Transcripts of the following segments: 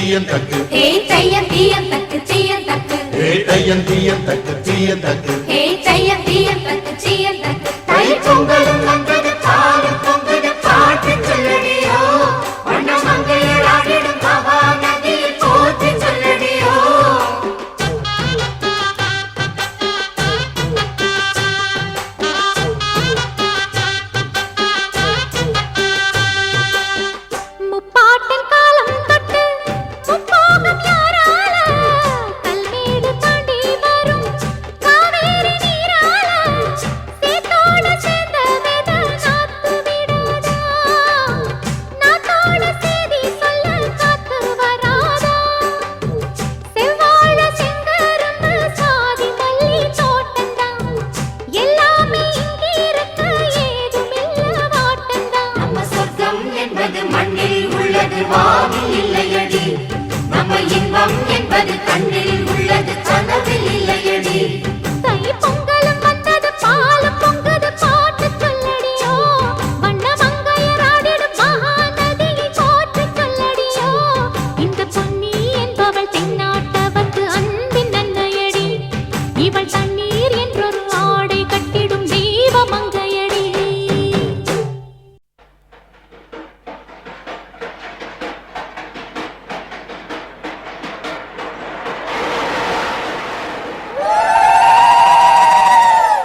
தீயன் தக்கு ஹே தையன் தீயன் தக்கு தீயன் தக்கு ஹே தையன் தீயன் தக்கு தீயன் தக்கு ஹே தையன் தீயன் தக்கு தீயன் தக்கு தை பொங்கலும் வந்தது பாலும் பொங்குது பாட்டு சொல்லடியோ வண்ண மங்கையர் ஆடிடும் மகா நதியில் போற்றி சொல்லடியோ முப்பாட்டின் காலம் தொட்டு முப்போகம் யாரால கல்மேடு தாண்டி வரும் காவேரி நீரால சேத்தோட சேர்ந்த வேத நாத்து விடாதா நாத்தோட சேதி சொல்ல காத்து வராதா செவ்வாழ செங்கரும்பு சாதி மல்லி தோட்டந்தான் எல்லாமே இங்கிருக்க ஏதுமில்ல வாட்டந்தான் நம்ம சொர்க்கம் என்பது மண்ணில் உள்ளது வானில் இல்லையடி நம்ம இன்பம் என்பது கண்ணில் உள்ளது கனவில் இல்லையடி தை பொங்கலும் வந்தது பாலும் பொங்குது பாட்டு சொல்லடியோ வண்ண மங்கையர் ஆடிடும் மகா நதியை போற்றி சொல்லடியோ இந்த பொன்னி என்பவள் தென்னாட்டவர்க்கு அன்பின் நன்மையடி இவள் தண்ணீர் என்றொரு ஆடை கட்டிடும் தெய்வ மங்கையடி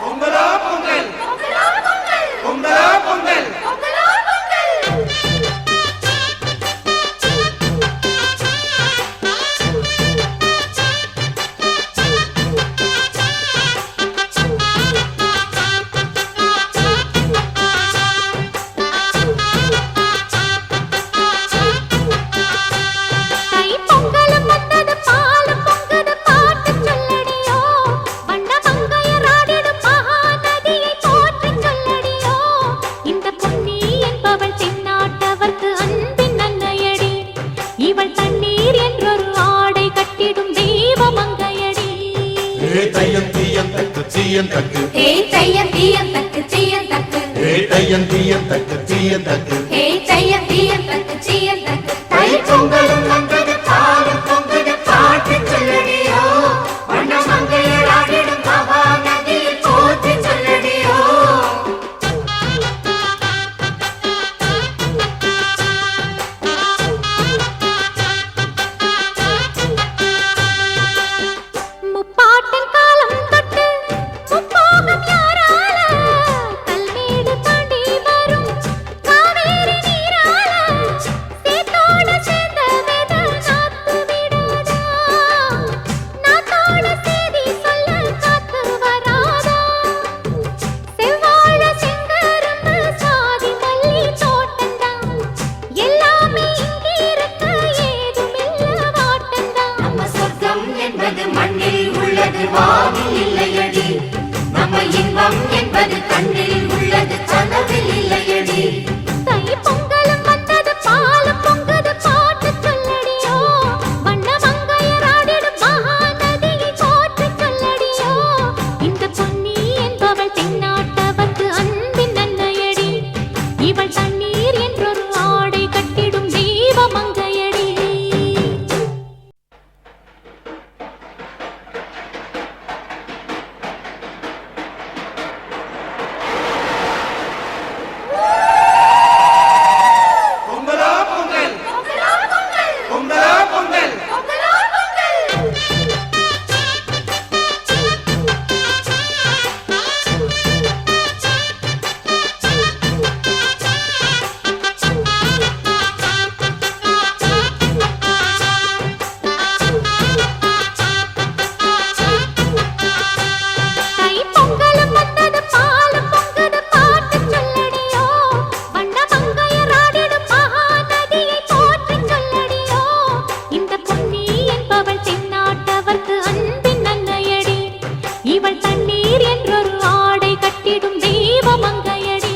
பொங்கலா பொங்கல் பொங்கலா பொங்கல் தை பொங்கலும் வந்தது பாலும் பொங்குது பாட்டு சொல்லடியோ வண்ண மங்கையர் ஆடிடும் மகா நதியை போற்றி சொல்லடியோ இந்த பொன்னி என்பவள் தென்னாட்டவர்க்கு அன்பின் நன்மையடி இவள் தண்ணீர் என்றொரு ஆடை கட்டிடும் தெய்வ மங்கையடி ஹே தையன் தீயன் தக்கு தீயன் தக்கு ஹே தையன் தீயன் தக்கு தீயன் தக்கு ஹே தையன் தீயன் தக்கு தீயன் தக்கு ஹே தையன் தீயன் தக்கு தீயன் தக்கு தை பொங்கலும் வந்தது பாலும் பொங்குது பாட்டு சொல்லடியோ வண்ண மங்கையர் ஆடிடும் மகா நதியில் போற்றி சொல்லடியோ முப்பாட்டின் காலம் தொட்டு முப்போகம் யாரால கல்மேடு தாண்டி வரும் காவேரி நீரால சேத்தோட சேர்ந்த வேத நாத்து விடாதா நாத்தோட சேதி சொல்ல காத்து வராதா செவ்வாழ செங்கரும்பு சாதி மல்லி தோட்டந்தான் எல்லாமே இங்கிருக்க ஏதுமில்ல வாட்டந்தான் நம்ம சொர்க்கம் என்பது மண்ணில் உள்ளது வானில் இல்லையடி நம்ம இன்பம் என்பது கண்ணில் உள்ளது கனவில் இல்லையடி தை பொங்கலும் வந்தது பாலும் பொங்குது பாட்டு சொல்லடியோ வண்ண மங்கையர் ஆடிடும் மகா நதியை போற்றி சொல்லடியோ இந்த பொன்னி என்பவள் தென்னாட்டவர்க்கு அன்பின் நன்மையடி இவள் தண்ணீர் என்றொரு ஆடை கட்டிடும் தெய்வ மங்கையடி பொங்கலா பொங்கல் பொங்கலா பொங்கல் தை பொங்கலும் வந்தது பாலும் பொங்குது பாட்டு சொல்லடியோ வண்ண மங்கையர் ஆடிடும் மகா நதியை போற்றி சொல்லடியோ இந்த பொன்னி என்பவள் தென்னாட்டவர்க்கு அன்பின் நன்மையடி இவள் தண்ணீர் என்றொரு ஆடை கட்டிடும் தெய்வ மங்கையடி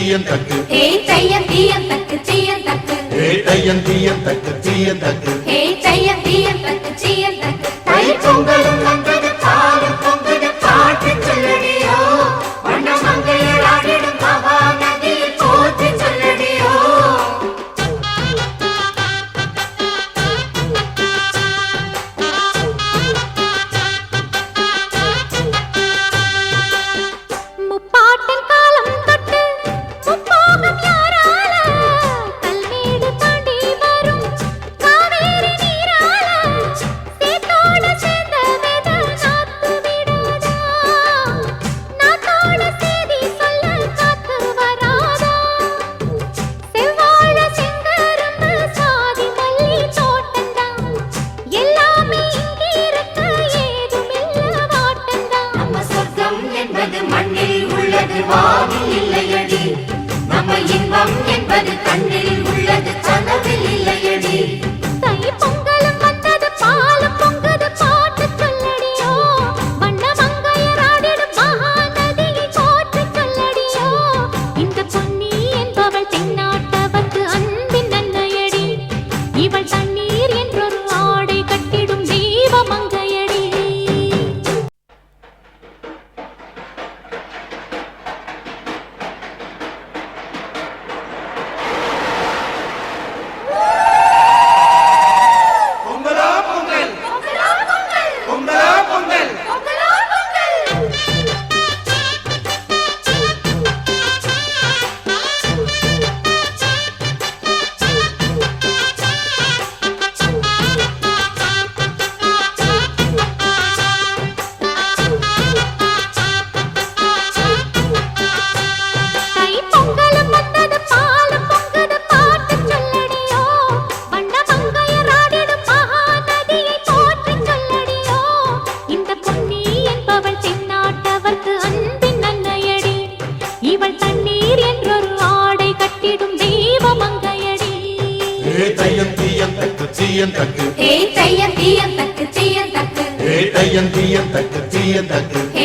சீயன் தக்கு ஹே தையம் தீயம் தக்கு சீயம் தக்கு ஹே தையம் தீயம் தக்கு சீயன் தக்கு ஹே தையம் தீயம் தக்கு சீயம் தக்கு தை பொங்கலும் வந்தது பாலும் பொங்குது பாட்டு சொல்லடியோ வண்ண மங்கையர் ஆடிடும் மகா நதியில் போற்றி சொல்லடியோ முப்பாட்டின் காலம் தொட்டு முப்போகம் யாரால கல்மேடு தாண்டி வரும் காவேரி நீரால சேத்தோட சேர்ந்த வேத நாத்து விடாதா நாத்தோட சேதி சொல்ல காத்து வராதா செவ்வாழ செங்கரும்பு சாதி மல்லி தோட்டந்தான் எல்லாமே இங்கிருக்க ஏதுமில்ல வாட்டந்தான் நம்ம சொர்க்கம் என்பது மண்ணில் உள்ளது வானில் இல்லையடி நம்ம இன்பம் என்பது கண்ணில் உள்ளது கனவில் இல்லையடி தை பொங்கலும் வந்தது பாலும் பொங்குது பாட்டு சொல்லடியோ வண்ண மங்கையர் ஆடிடும் மகா நதியை போற்றி சொல்லடியோ இந்த பொன்னி என்பவள் தென்னாட்டவர்க்கு அன்பின் நன்மையடி இவள் தண்ணீர் என்றொரு ஆடை கட்டிடும் தெய்வ மங்கையடி பொங்கலா பொங்கல் பொங்கலா பொங்கல் தை பொங்கலும் வந்தது பாலும் பொங்குது பாட்டு சொல்லடியோ வண்ண மங்கையர் ஆடிடும் மகா நதியை போற்றி சொல்லடியோ இந்த பொன்னி என்பவள் தென்னாட்டவர்க்கு அன்பின் நன்மையடி இவள் தண்ணீர் என்றொரு ஆடை கட்டிடும் தெய்வ மங்கையடி ஹே தையம் தீயம் தக்கு சீயன் தக்கு ஹே தையம் தீயம் தக்கு சீயம் தக்கு ஹே தையம் தீயம் தக்கு சீயன் தக்கு ஹே